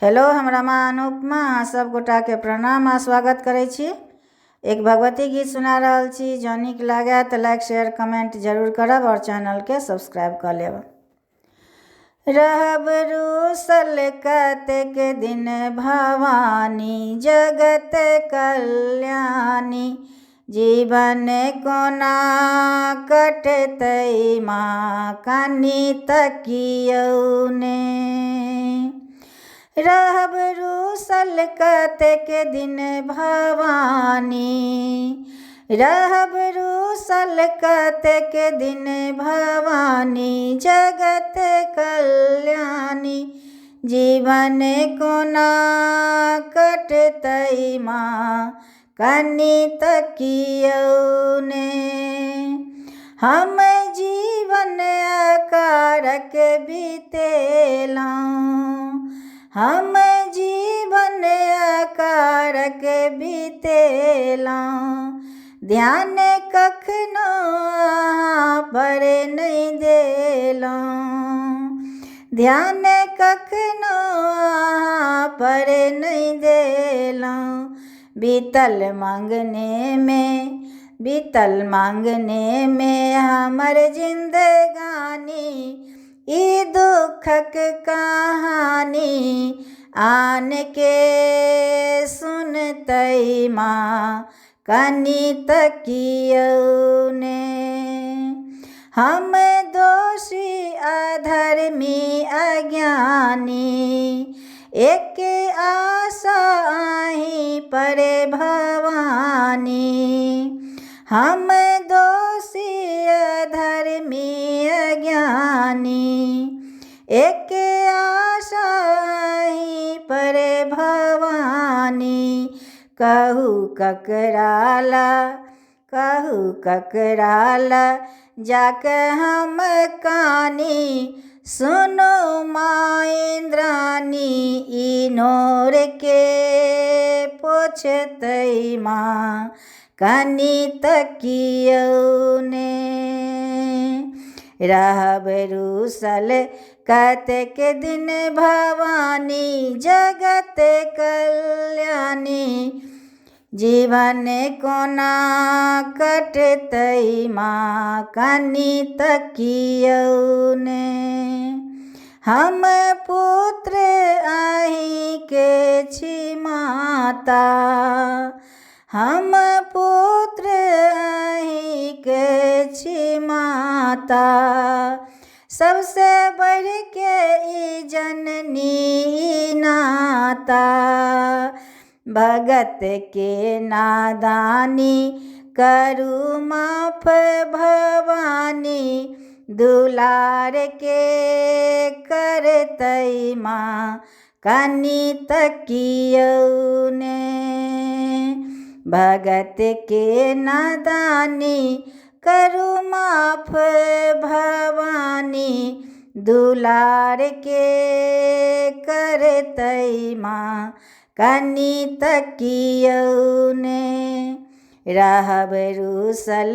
Hello, हमरा माँ अनुपमा अहाँ सब गोटा के प्रणाम आ स्वागत करै छी। एक भगवती गीत सुना रहल छी। जँ नीक लागे तो लाइक शेयर कमेंट जरूर करब और चैनल के सब्सक्राइब कर लेब। रहब रूसल कतेक दिन भवानी जगत कल्याणी, जीवन कोना कटतै माँ कनि तकियौ ने। रहब रूसल कतेक दिन भवानी, रहब रूसल कतेक दिन भवानी जगत कल्याणी, जीवन कोना कटतै माँ कनि तकियौ ने। हम जीवन अकारक बीतेलहुँ, हम जीवन अकारक बीतेलहुँ, ध्यान कखनो अहाँ पर नहि देलहुँ, ध्यान कखनो अहाँ पर नहि देलहुँ। बीतल मांगने में हमर जिंदगानी, ई दुखक कहानी आन के सुनतै माँ कनि तकियौ ने। हम दोषी अधर्मी अज्ञानी, एक आशा अहीं पर भवानी। हम दोषी अधर्मी अज्ञानी, एक आशा अहीं पर भवानी। कहू ककराला जाके हम कानी, सुनो माँ इंद्रानी ई नोर के पोछतै माँ कनि तकियौ ने। रहब रूसल कतेक दिन भवानी जगत कल्याणी, जीवन कोना कटतै माँ कनि तकियौ ने। हम पुत्र अहीं के छी माता, हम पुत्र अहीं के छी माता। सबसे बढ़ के ई जननी नाता, भगत के नादानी करू माफ भवानी। दुलार के करतै माँ कनि तकियौ ने। भगत के नादानी करू माफ भवानी, दुलार के करतै माँ कनि तकियौ ने। रहब रूसल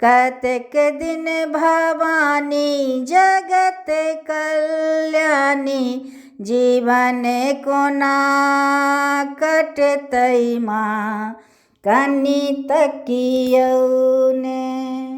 कतेक दिन भवानी जगत कल्याणी, जीवन कोना कटतै माँ कनि तकियौ ने।